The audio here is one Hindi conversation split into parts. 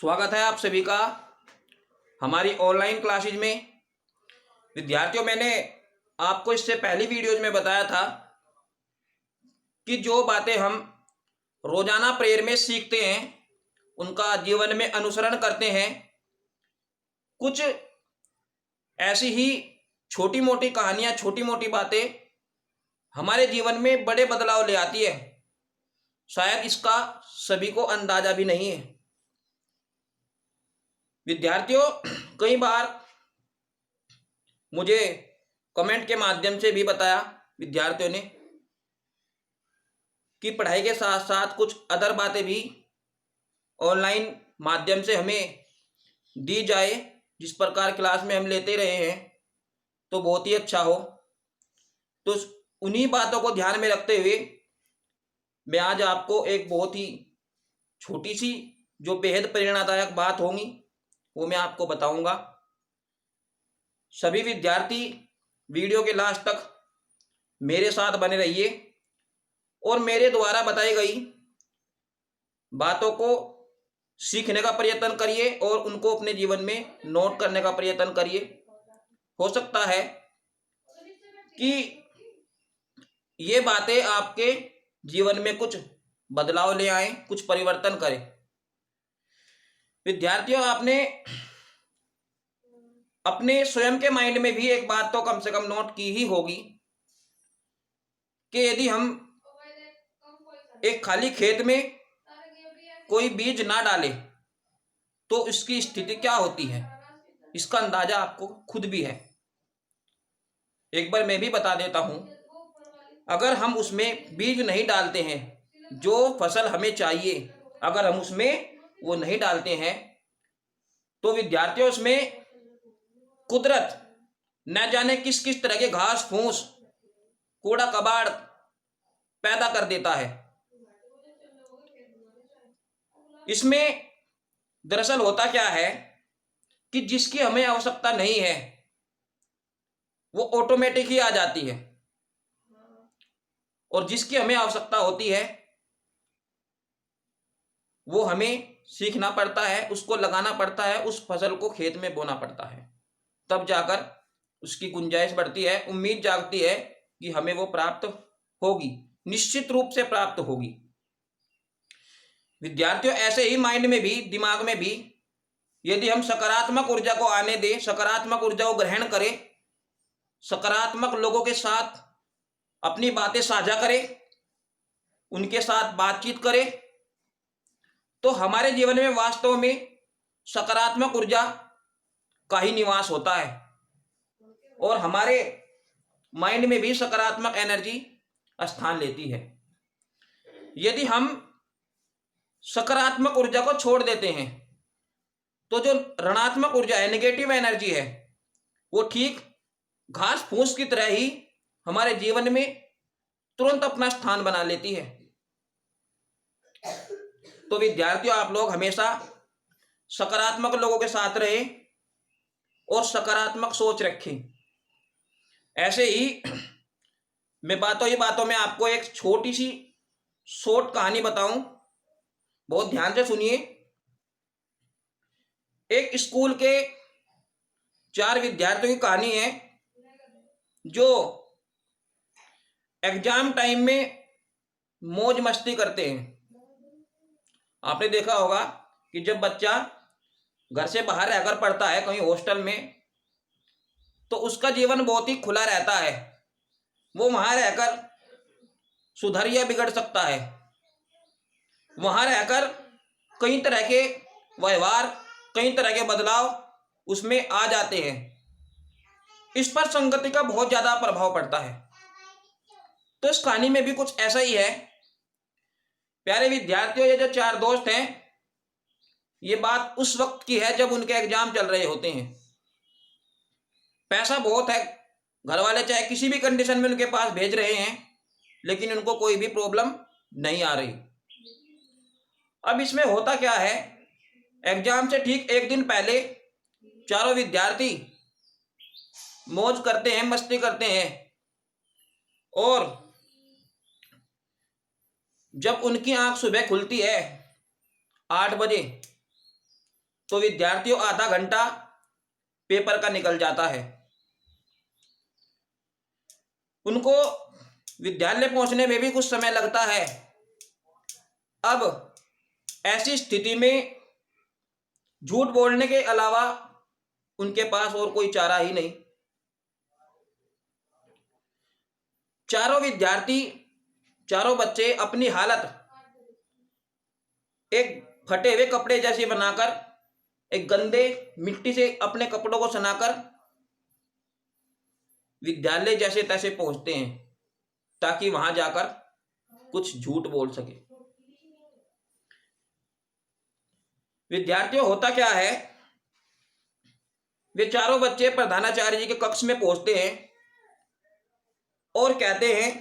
स्वागत है आप सभी का हमारी ऑनलाइन क्लासेज में। विद्यार्थियों, मैंने आपको इससे पहली वीडियोज में बताया था कि जो बातें हम रोजाना प्रेयर में सीखते हैं, उनका जीवन में अनुसरण करते हैं। कुछ ऐसी ही छोटी मोटी कहानियां, छोटी मोटी बातें हमारे जीवन में बड़े बदलाव ले आती है। शायद इसका सभी को अंदाजा भी नहीं है। विद्यार्थियों, कई बार मुझे कमेंट के माध्यम से भी बताया विद्यार्थियों ने कि पढ़ाई के साथ साथ कुछ अदर बातें भी ऑनलाइन माध्यम से हमें दी जाए। जिस प्रकार क्लास में हम लेते रहे हैं तो बहुत ही अच्छा हो। तो उन्हीं बातों को ध्यान में रखते हुए मैं आज आपको एक बहुत ही छोटी सी जो बेहद प्रेरणादायक बात होगी वो मैं आपको बताऊंगा। सभी विद्यार्थी वीडियो के लास्ट तक मेरे साथ बने रहिए और मेरे द्वारा बताई गई बातों को सीखने का प्रयत्न करिए और उनको अपने जीवन में नोट करने का प्रयत्न करिए। हो सकता है कि ये बातें आपके जीवन में कुछ बदलाव ले आए, कुछ परिवर्तन करें। विद्यार्थियों, आपने अपने स्वयं के माइंड में भी एक बात तो कम से कम नोट की ही होगी कि यदि हम एक खाली खेत में कोई बीज ना डाले तो इसकी स्थिति क्या होती है, इसका अंदाजा आपको खुद भी है। एक बार मैं भी बता देता हूं, अगर हम उसमें बीज नहीं डालते हैं, जो फसल हमें चाहिए अगर हम उसमें वो नहीं डालते हैं तो विद्यार्थियों उसमें कुदरत न जाने किस किस तरह के घास फूस, कूड़ा कबाड़ पैदा कर देता है। इसमें दरअसल होता क्या है कि जिसकी हमें आवश्यकता नहीं है वो ऑटोमेटिक ही आ जाती है, और जिसकी हमें आवश्यकता होती है वो हमें सीखना पड़ता है, उसको लगाना पड़ता है, उस फसल को खेत में बोना पड़ता है। तब जाकर उसकी गुंजाइश बढ़ती है, उम्मीद जागती है कि हमें वो प्राप्त होगी, निश्चित रूप से प्राप्त होगी। विद्यार्थियों, ऐसे ही माइंड में भी, दिमाग में भी यदि हम सकारात्मक ऊर्जा को आने दें, सकारात्मक ऊर्जा को ग्रहण करें, सकारात्मक लोगों के साथ अपनी बातें साझा करें, उनके साथ बातचीत करें, तो हमारे जीवन में वास्तव में सकारात्मक ऊर्जा का ही निवास होता है और हमारे माइंड में भी सकारात्मक एनर्जी स्थान लेती है। यदि हम सकारात्मक ऊर्जा को छोड़ देते हैं तो जो ऋणात्मक ऊर्जा है, नेगेटिव एनर्जी है, वो ठीक घास फूस की तरह ही हमारे जीवन में तुरंत अपना स्थान बना लेती है। तो विद्यार्थियों, आप लोग हमेशा सकारात्मक लोगों के साथ रहें और सकारात्मक सोच रखें। ऐसे ही मैं बातों में आपको एक छोटी सी शॉर्ट कहानी बताऊं, बहुत ध्यान से सुनिए। एक स्कूल के 4 विद्यार्थियों की कहानी है जो एग्जाम टाइम में मौज मस्ती करते हैं। आपने देखा होगा कि जब बच्चा घर से बाहर रहकर पढ़ता है कहीं हॉस्टल में, तो उसका जीवन बहुत ही खुला रहता है। वो वहां रहकर सुधर या बिगड़ सकता है, वहां रहकर कई तरह के व्यवहार, कई तरह के बदलाव उसमें आ जाते हैं। इस पर संगति का बहुत ज्यादा प्रभाव पड़ता है। तो इस कहानी में भी कुछ ऐसा ही है। प्यारे विद्यार्थियों, ये जो 4 दोस्त हैं, ये बात उस वक्त की है जब उनके एग्जाम चल रहे होते हैं। पैसा बहुत है, घर वाले चाहे किसी भी कंडीशन में उनके पास भेज रहे हैं, लेकिन उनको कोई भी प्रॉब्लम नहीं आ रही। अब इसमें होता क्या है, एग्जाम से ठीक एक दिन पहले चारों विद्यार्थी मौज करते हैं, मस्ती करते हैं, और जब उनकी आंख सुबह खुलती है 8 बजे, तो विद्यार्थियों आधा घंटा पेपर का निकल जाता है। उनको विद्यालय पहुंचने में भी कुछ समय लगता है। अब ऐसी स्थिति में झूठ बोलने के अलावा उनके पास और कोई चारा ही नहीं। चारों बच्चे अपनी हालत एक फटे हुए कपड़े जैसे बनाकर, एक गंदे मिट्टी से अपने कपड़ों को सनाकर विद्यालय जैसे तैसे पहुंचते हैं ताकि वहां जाकर कुछ झूठ बोल सके। विद्यार्थियों, होता क्या है, वे चारों बच्चे प्रधानाचार्य जी के कक्ष में पहुंचते हैं और कहते हैं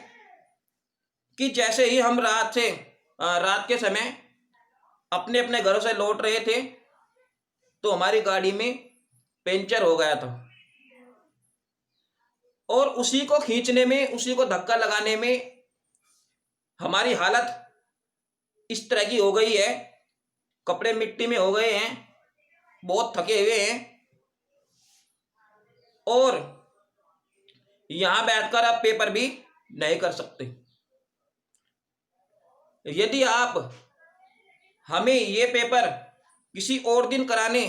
कि जैसे ही हम रात के समय अपने अपने घरों से लौट रहे थे तो हमारी गाड़ी में पंचर हो गया था और उसी को खींचने में, उसी को धक्का लगाने में हमारी हालत इस तरह की हो गई है, कपड़े मिट्टी में हो गए हैं, बहुत थके हुए हैं और यहां बैठकर आप पेपर भी नहीं कर सकते। यदि आप हमें ये पेपर किसी और दिन कराने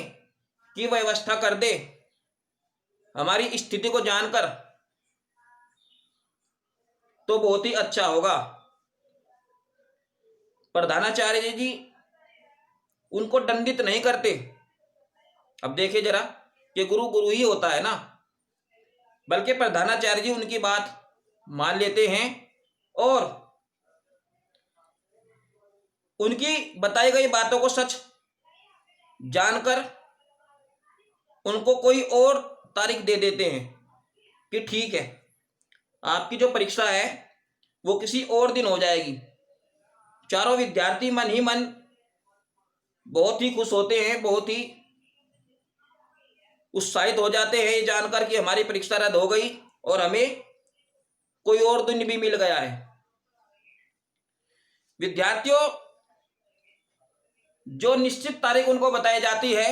की व्यवस्था कर दे, हमारी स्थिति को जानकर, तो बहुत ही अच्छा होगा। प्रधानाचार्य जी उनको दंडित नहीं करते। अब देखिए जरा, कि गुरु गुरु ही होता है ना, बल्कि प्रधानाचार्य जी उनकी बात मान लेते हैं और उनकी बताई गई बातों को सच जानकर उनको कोई और तारीख दे देते हैं कि ठीक है, आपकी जो परीक्षा है वो किसी और दिन हो जाएगी। चारों विद्यार्थी मन ही मन बहुत ही खुश होते हैं, बहुत ही उत्साहित हो जाते हैं ये जानकर कि हमारी परीक्षा रद्द हो गई और हमें कोई और दिन भी मिल गया है। विद्यार्थियों, जो निश्चित तारीख उनको बताई जाती है,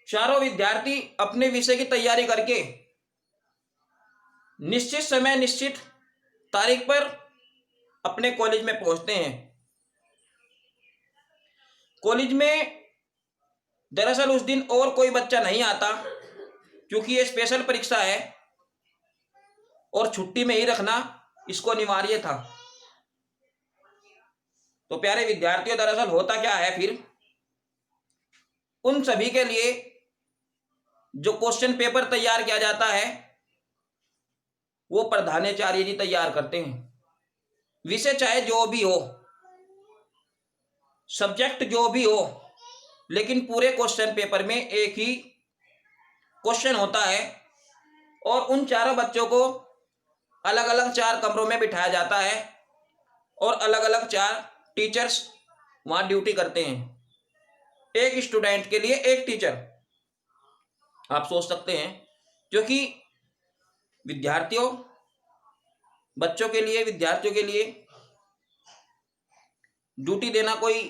चारों विद्यार्थी अपने विषय की तैयारी करके निश्चित समय, निश्चित तारीख पर अपने कॉलेज में पहुंचते हैं। कॉलेज में दरअसल उस दिन और कोई बच्चा नहीं आता क्योंकि ये स्पेशल परीक्षा है और छुट्टी में ही रखना इसको अनिवार्य था। तो प्यारे विद्यार्थियों, दरअसल होता क्या है फिर, उन सभी के लिए जो क्वेश्चन पेपर तैयार किया जाता है वो प्रधानाचार्य जी तैयार करते हैं। विषय चाहे जो भी हो, सब्जेक्ट जो भी हो, लेकिन पूरे क्वेश्चन पेपर में एक ही क्वेश्चन होता है और उन चारों बच्चों को अलग अलग 4 कमरों में बिठाया जाता है और अलग अलग 4 टीचर्स वहां ड्यूटी करते हैं। एक स्टूडेंट के लिए एक टीचर। आप सोच सकते हैं, क्योंकि विद्यार्थियों, बच्चों के लिए, विद्यार्थियों के लिए ड्यूटी देना कोई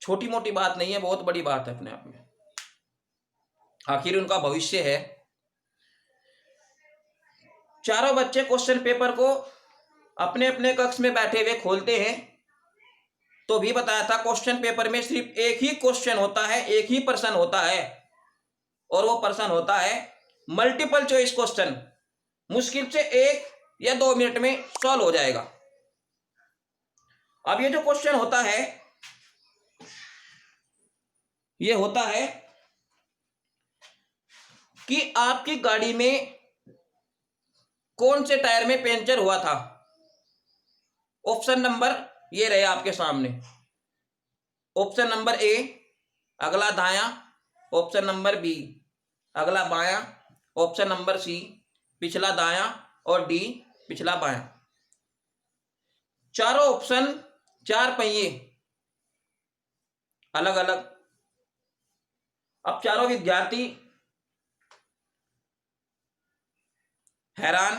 छोटी मोटी बात नहीं है, बहुत बड़ी बात है अपने आप में। आखिर उनका भविष्य है। चारों बच्चे क्वेश्चन पेपर को अपने अपने कक्ष में बैठे हुए खोलते हैं। तो भी बताया था, क्वेश्चन पेपर में सिर्फ एक ही क्वेश्चन होता है, एक ही प्रश्न होता है और वो प्रश्न होता है मल्टीपल चॉइस क्वेश्चन। मुश्किल से 1 या 2 मिनट में सॉल्व हो जाएगा। अब ये जो क्वेश्चन होता है, ये होता है कि आपकी गाड़ी में कौन से टायर में पंचर हुआ था। ऑप्शन नंबर ये रहे आपके सामने। ऑप्शन नंबर ए, अगला दायां। ऑप्शन नंबर बी, अगला बायां। ऑप्शन नंबर सी, पिछला दायां। और डी, पिछला बायां। चारों ऑप्शन 4 पहिए अलग अलग। अब चारों विद्यार्थी हैरान,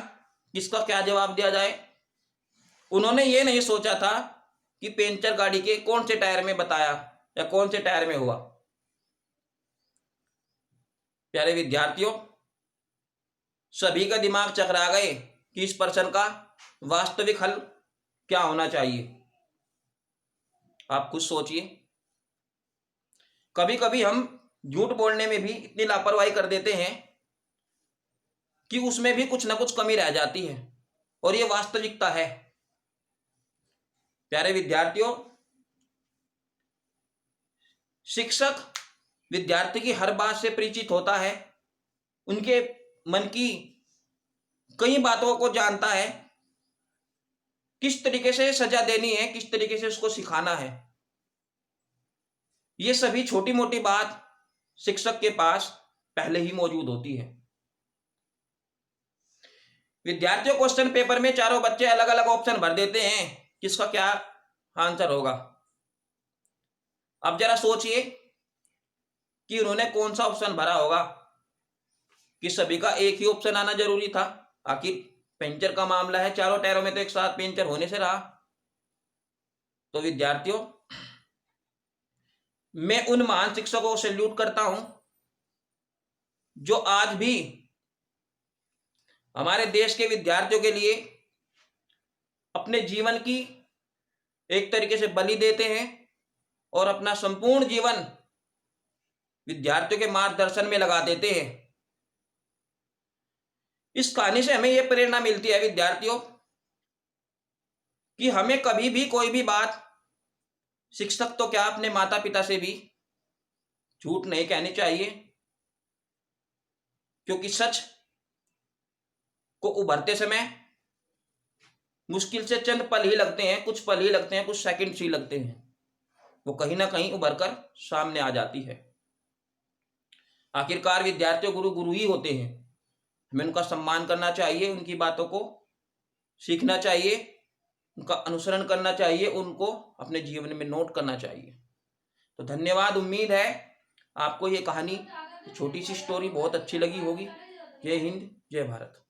किसका क्या जवाब दिया जाए। उन्होंने ये नहीं सोचा था कि पंचर गाड़ी के कौन से टायर में बताया या कौन से टायर में हुआ। प्यारे विद्यार्थियों, सभी का दिमाग चकरा गए कि इस प्रश्न का वास्तविक हल क्या होना चाहिए। आप खुद सोचिए, कभी कभी हम झूठ बोलने में भी इतनी लापरवाही कर देते हैं कि उसमें भी कुछ ना कुछ कमी रह जाती है, और ये वास्तविकता है। प्यारे विद्यार्थियों, शिक्षक विद्यार्थी की हर बात से परिचित होता है, उनके मन की कई बातों को जानता है, किस तरीके से सजा देनी है, किस तरीके से उसको सिखाना है। ये सभी छोटी मोटी बात शिक्षक के पास पहले ही मौजूद होती है। विद्यार्थियों क्वेश्चन पेपर में चारों बच्चे अलग अलग ऑप्शन भर देते हैं, किसका क्या आंसर होगा। अब जरा सोचिए कि उन्होंने कौन सा ऑप्शन भरा होगा, कि सभी का एक ही ऑप्शन आना जरूरी था। आखिर पंचर का मामला है, चारों टायरों में तो एक साथ पंचर होने से रहा। तो विद्यार्थियों, मैं उन महान शिक्षकों को सैल्यूट करता हूं जो आज भी हमारे देश के विद्यार्थियों के लिए अपने जीवन की एक तरीके से बलि देते हैं और अपना संपूर्ण जीवन विद्यार्थियों के मार्गदर्शन में लगा देते हैं। इस कहानी से हमें यह प्रेरणा मिलती है विद्यार्थियों कि हमें कभी भी कोई भी बात, शिक्षक तो क्या अपने माता पिता से भी झूठ नहीं कहनी चाहिए, क्योंकि सच को उभरते समय मुश्किल से चंद पल ही लगते हैं, कुछ पल ही लगते हैं, कुछ सेकंड ही लगते हैं, वो कहीं ना कहीं उभर कर सामने आ जाती है। आखिरकार विद्यार्थियों गुरु गुरु ही होते हैं, हमें उनका सम्मान करना चाहिए, उनकी बातों को सीखना चाहिए, उनका अनुसरण करना चाहिए, उनको अपने जीवन में नोट करना चाहिए। तो धन्यवाद। उम्मीद है आपको ये कहानी, छोटी सी स्टोरी बहुत अच्छी लगी होगी। जय हिंद, जय भारत।